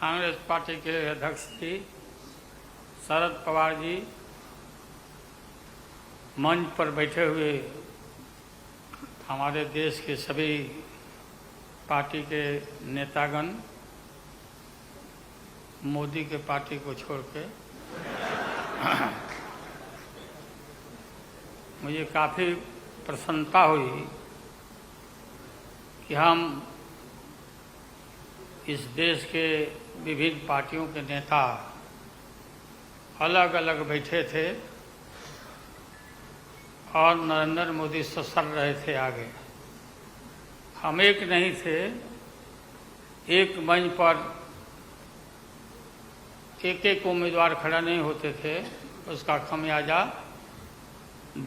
Congress party के अध्यक्ष जी शरद पवार जी मंच पर बैठे हुए हमारे देश के सभी पार्टी के नेतागण मोदी के पार्टी को छोड़ के मुझे काफ़ी प्रसन्नता हुई कि हम इस देश के विभिन्न पार्टियों के नेता अलग अलग बैठे थे और नरेंद्र मोदी ससर रहे थे आगे। हम एक नहीं थे, एक मंच पर एक एक उम्मीदवार खड़ा नहीं होते थे। उसका खमियाजा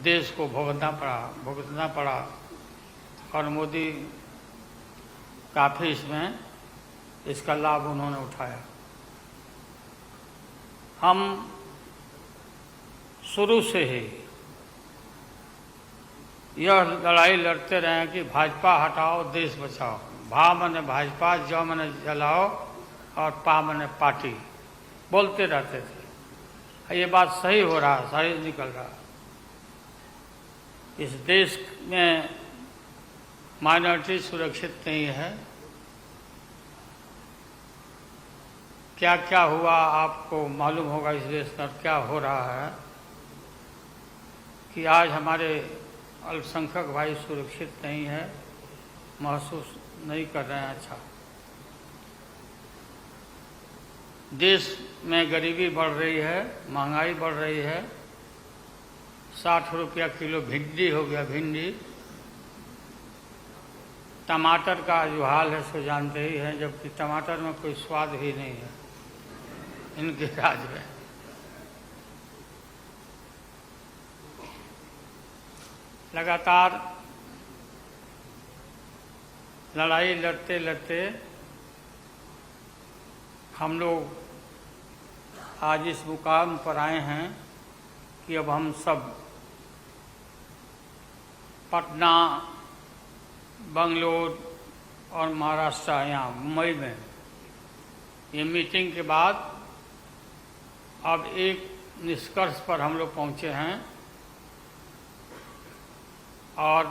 देश को भुगतना पड़ा और मोदी काफ़ी इसका लाभ उन्होंने उठाया। हम शुरू से ही यह लड़ाई लड़ते रहे कि भाजपा हटाओ देश बचाओ। भा मने भाजपा, ज मने जलाओ और पा मने पार्टी बोलते रहते थे। ये बात सही हो रहा, सही निकल रहा। इस देश में माइनॉरिटी सुरक्षित नहीं है। क्या क्या हुआ आपको मालूम होगा इस देश पर क्या हो रहा है कि आज हमारे अल्पसंख्यक भाई सुरक्षित नहीं है, महसूस नहीं कर रहे हैं। अच्छा, देश में गरीबी बढ़ रही है, महंगाई बढ़ रही है। 60 रुपया किलो भिंडी हो गया। भिंडी, टमाटर का जो हाल है सो जानते ही हैं, जबकि टमाटर में कोई स्वाद ही नहीं है इनके राज में। लगातार लड़ाई लड़ते लड़ते हम लोग आज इस मुकाम पर आए हैं कि अब हम सब पटना, बंगलोर और महाराष्ट्र, यहाँ मुंबई में ये मीटिंग के बाद अब एक निष्कर्ष पर हम लोग पहुँचे हैं और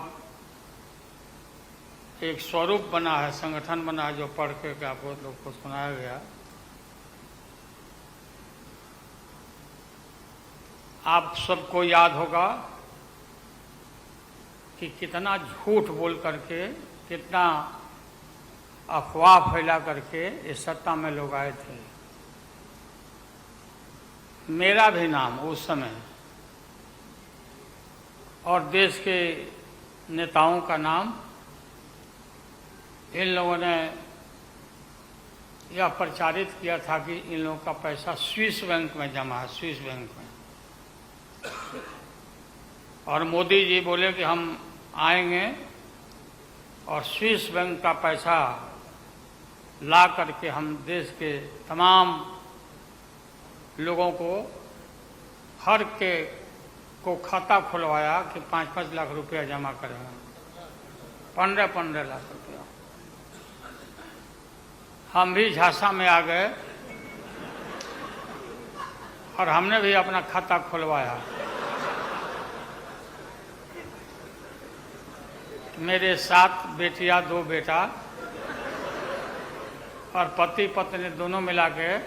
एक स्वरूप बना है, संगठन बना है जो पढ़ के आप लोग को सुनाया गया। आप सबको याद होगा कि कितना झूठ बोल करके, कितना अफवाह फैला करके इस सत्ता में लोग आए थे। मेरा भी नाम उस समय और देश के नेताओं का नाम इन लोगों ने यह प्रचारित किया था कि इन लोगों का पैसा स्विस बैंक में जमा है, स्विस बैंक में। और मोदी जी बोले कि हम आएंगे और स्विस बैंक का पैसा ला करके हम देश के तमाम लोगों को, हर के को खाता खुलवाया कि 5-5 लाख रुपया जमा करेंगे। 15-15 लाख रुपया। हम भी झांसा में आ गए और हमने भी अपना खाता खुलवाया। मेरे 7 बेटियां, 2 बेटा और पति पत्नी दोनों मिला के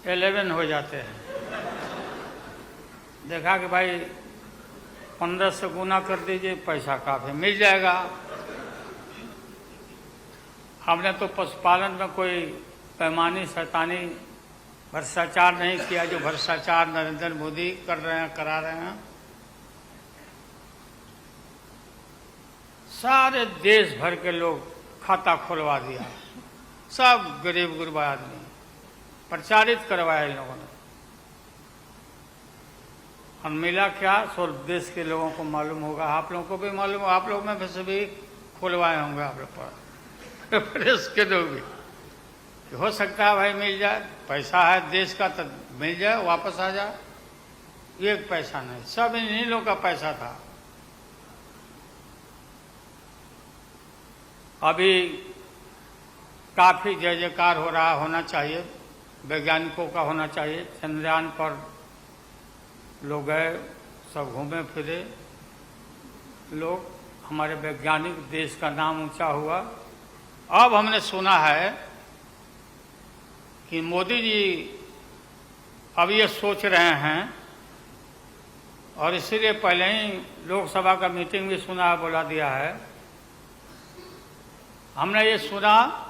11 हो जाते हैं। देखा कि भाई 15 से गुना कर दीजिए, पैसा काफ़ी मिल जाएगा। हमने तो पशुपालन में कोई पैमानी शैतानी भ्रष्टाचार नहीं किया जो भ्रष्टाचार नरेंद्र मोदी कर रहे हैं, करा रहे हैं। सारे देश भर के लोग खाता खुलवा दिया, सब गरीब गुरबा आदमी प्रचारित करवाया इन लोगों ने। और मिला क्या, सो देश के लोगों को मालूम होगा, आप लोगों को भी मालूम, आप लोग में से भी खुलवाए होंगे आप लोग पर प्रेस के लोग भी। हो सकता है भाई मिल जाए, पैसा है देश का तो मिल जाए, वापस आ जाए। एक पैसा नहीं, सब इन्हीं लोगों का पैसा था। अभी काफ़ी जय जयकार हो रहा होना चाहिए, वैज्ञानिकों का होना चाहिए। चंद्रयान पर लोग गए, सब घूमे फिरे लोग, हमारे वैज्ञानिक, देश का नाम ऊंचा हुआ। अब हमने सुना है कि मोदी जी अब ये सोच रहे हैं, और इसीलिए पहले ही लोकसभा का मीटिंग भी सुना, बोला दिया है। हमने ये सुना,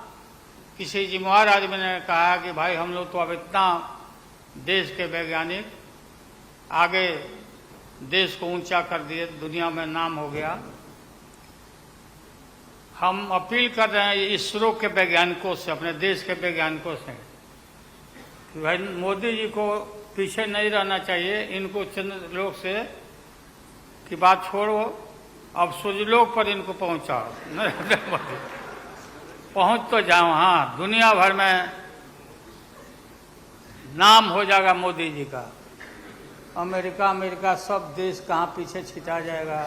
किसी जिम्मेवार आदमी ने कहा कि भाई हम लोग तो अब इतना देश के वैज्ञानिक आगे देश को ऊंचा कर दिए, दुनिया में नाम हो गया। हम अपील कर रहे हैं इसरो के वैज्ञानिकों से, अपने देश के वैज्ञानिकों से, कि भाई मोदी जी को पीछे नहीं रहना चाहिए। इनको चंद्रलोक से की बात छोड़ो, अब सूर्यलोक पर इनको पहुंचाओ। पहुंच तो जाओ, हाँ, दुनिया भर में नाम हो जाएगा मोदी जी का। अमेरिका सब देश कहाँ पीछे छिटा जाएगा।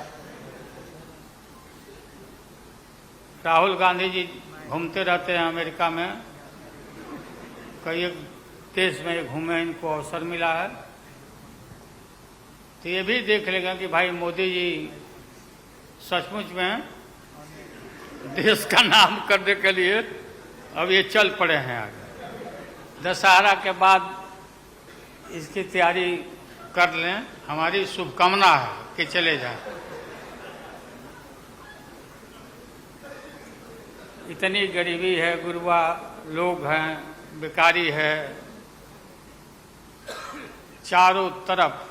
राहुल गांधी जी घूमते रहते हैं अमेरिका में, कई देश में घूमे, इनको अवसर मिला है। तो ये भी देख लेगा कि भाई मोदी जी सचमुच में देश का नाम करने के लिए अब ये चल पड़े हैं आगे। दशहरा के बाद इसकी तैयारी कर लें, हमारी शुभकामना है कि चले जाएं। इतनी गरीबी है, गुरबा लोग हैं, बेकारी है, चारों तरफ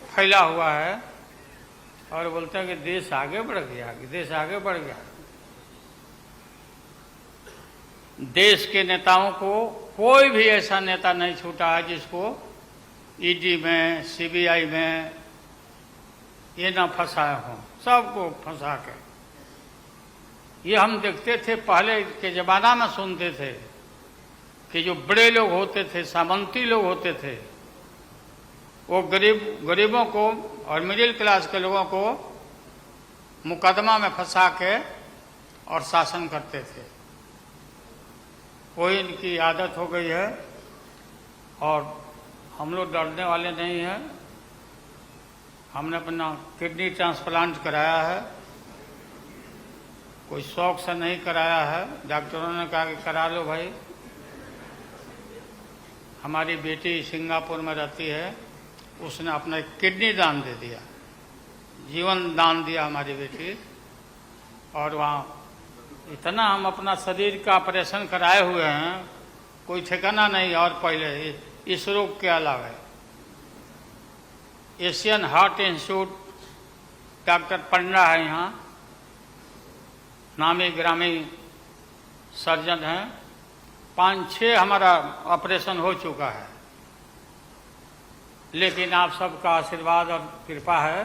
फैला हुआ है, और बोलते हैं कि देश आगे बढ़ गया, कि देश आगे बढ़ गया। देश के नेताओं को कोई भी ऐसा नेता नहीं छूटा है जिसको ईडी में, सीबीआई में ये ना फंसाए हों, सबको फंसा के। ये हम देखते थे, पहले के ज़माना में सुनते थे कि जो बड़े लोग होते थे, सामंती लोग होते थे, वो गरीबों को और मिडिल क्लास के लोगों को मुकदमा में फंसा के और शासन करते थे। कोई इनकी आदत हो गई है, और हम लोग डरने वाले नहीं हैं। हमने अपना किडनी ट्रांसप्लांट कराया है, कोई शौक से नहीं कराया है। डॉक्टरों ने कहा कि करा लो भाई। हमारी बेटी सिंगापुर में रहती है, उसने अपना किडनी दान दे दिया, जीवन दान दिया हमारी बेटी। और वहाँ इतना हम अपना शरीर का ऑपरेशन कराए हुए हैं, कोई ठिकाना नहीं। और पहले इस रोग के अलावा एशियन हार्ट इंस्टीट्यूट, डॉक्टर पंडा है यहाँ, नामी ग्रामी सर्जन हैं, 5-6 हमारा ऑपरेशन हो चुका है। लेकिन आप सबका आशीर्वाद और कृपा है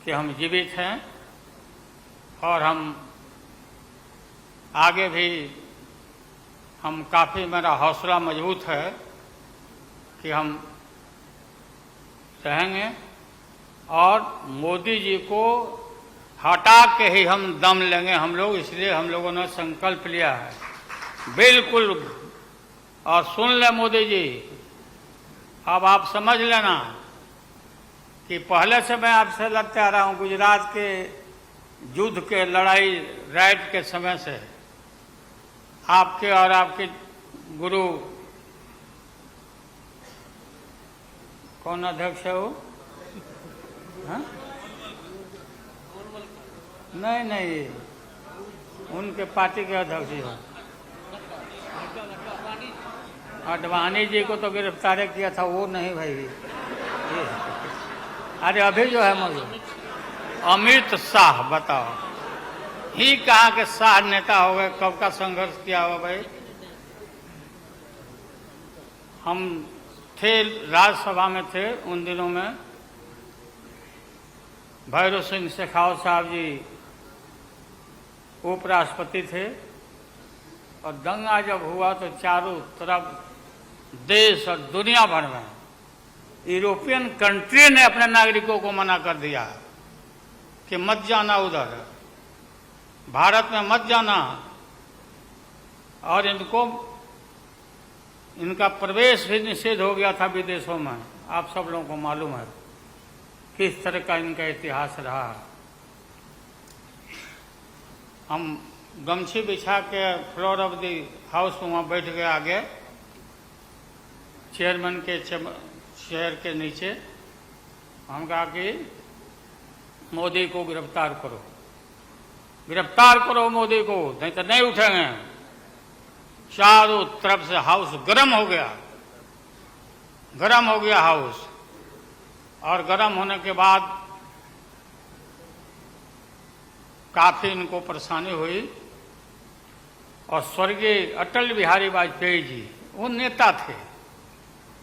कि हम जीवित हैं, और हम आगे भी हम काफ़ी, मेरा हौसला मजबूत है कि हम रहेंगे, और मोदी जी को हटा के ही हम दम लेंगे हम लोग। इसलिए हम लोगों ने संकल्प लिया है, बिल्कुल। और सुन ले मोदी जी, अब आप समझ लेना कि पहले से मैं आपसे लड़ते आ रहा हूँ, गुजरात के युद्ध के लड़ाई राइट के समय से। आपके और आपके गुरु, कौन अध्यक्ष है वो? हाँ? नहीं, उनके पार्टी के अध्यक्ष हैं। अडवाणी जी को तो गिरफ्तार किया था, वो नहीं भाई। अरे अभी जो है मौजूद अमित शाह, बताओ, ही कहा कि शाह नेता हो गए, कब का संघर्ष किया हुआ भाई। हम थे, राज्यसभा में थे उन दिनों में, भैरव सिंह शेखावत साहब जी उपराष्ट्रपति थे, और दंगा जब हुआ तो चारों तरफ देश और दुनिया भर में यूरोपियन कंट्री ने अपने नागरिकों को मना कर दिया कि मत जाना उधर, भारत में मत जाना, और इनका प्रवेश भी निषेध हो गया था विदेशों में। आप सब लोगों को मालूम है किस तरह का इनका इतिहास रहा। हम गमछी बिछा के फ्लोर ऑफ द हाउस में वहाँ बैठ गए आगे चेयरमैन के चेयर के नीचे। हम कहा कि मोदी को गिरफ्तार करो, गिरफ्तार करो मोदी को, नहीं तो नहीं उठेंगे। चारों तरफ से हाउस गर्म हो गया, गर्म हो गया हाउस। और गर्म होने के बाद काफी इनको परेशानी हुई। और स्वर्गीय अटल बिहारी वाजपेयी जी वो नेता थे,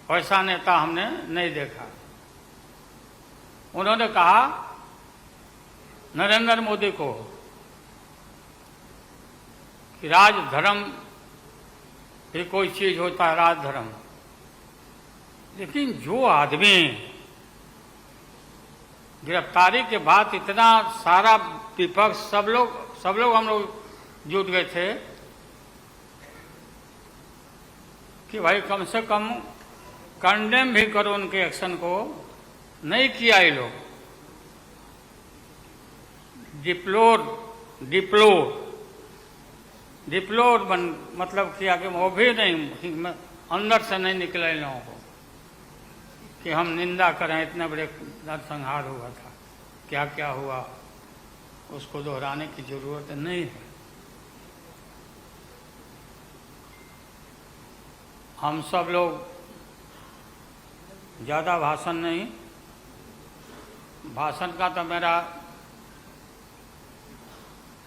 वैसा नेता हमने नहीं देखा। उन्होंने कहा नरेंद्र मोदी को कि राजधर्म भी कोई चीज होता है, राजधर्म। लेकिन जो आदमी गिरफ्तारी के बाद इतना सारा विपक्ष सब लोग हम लोग जुट गए थे कि भाई कम से कम कंडेम भी करो उनके एक्शन को। नहीं किया ये लोग। डिप्लोर मतलब किया कि वो भी नहीं, अंदर से नहीं निकले इन लोगों को कि हम निंदा करें। इतने बड़े नरसंहार हुआ था, क्या क्या हुआ उसको दोहराने की जरूरत नहीं है। हम सब लोग ज़्यादा भाषण नहीं, भाषण का तो मेरा,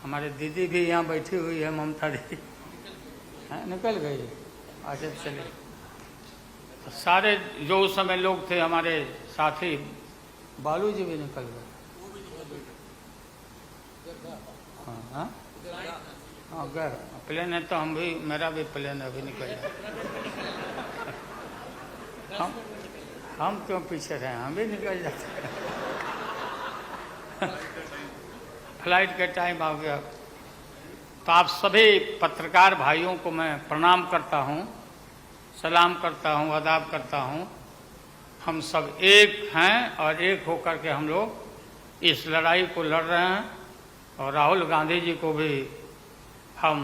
हमारे दीदी भी यहाँ बैठी हुई है, ममता दीदी निकल गई। अच्छा चलिए, सारे जो उस समय लोग थे हमारे साथी, बालू जी भी निकल गए। हाँ हाँ गए, प्लेन है तो हम भी, मेरा भी प्लेन अभी निकल जाए। हम क्यों पीछे रहे, हम भी निकल जाते। फ्लाइट के टाइम आ गया। तो आप सभी पत्रकार भाइयों को मैं प्रणाम करता हूँ, सलाम करता हूँ, आदाब करता हूँ। हम सब एक हैं और एक होकर के हम लोग इस लड़ाई को लड़ रहे हैं। और राहुल गांधी जी को भी हम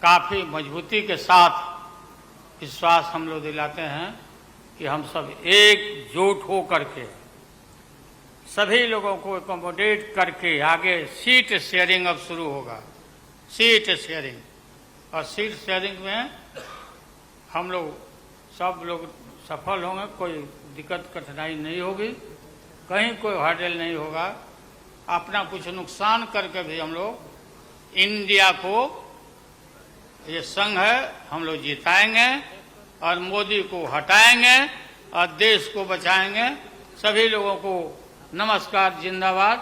काफ़ी मजबूती के साथ विश्वास हम लोग दिलाते हैं कि हम सब एकजुट हो करके सभी लोगों को एकोमोडेट करके आगे सीट शेयरिंग अब शुरू होगा। सीट शेयरिंग, और सीट शेयरिंग में हम लोग सब लोग सफल होंगे, कोई दिक्कत कठिनाई नहीं होगी, कहीं कोई हर्डल नहीं होगा। अपना कुछ नुकसान करके भी हम लोग इंडिया को, ये संघ है, हम लोग जिताएंगे और मोदी को हटाएंगे और देश को बचाएंगे। सभी लोगों को नमस्कार, जिंदाबाद,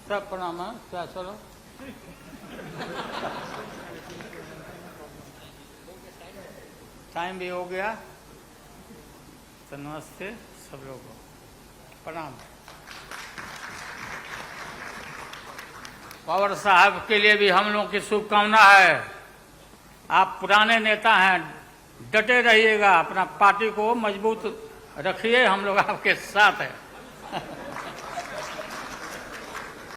सब प्रणाम है। क्या चलो टाइम भी हो गया, तो नमस्ते सब लोगों को, प्रणाम। पवार साहब के लिए भी हम लोगों की शुभकामना है। आप पुराने नेता हैं, डटे रहिएगा, अपना पार्टी को मजबूत रखिए, हम लोग आपके साथ हैं।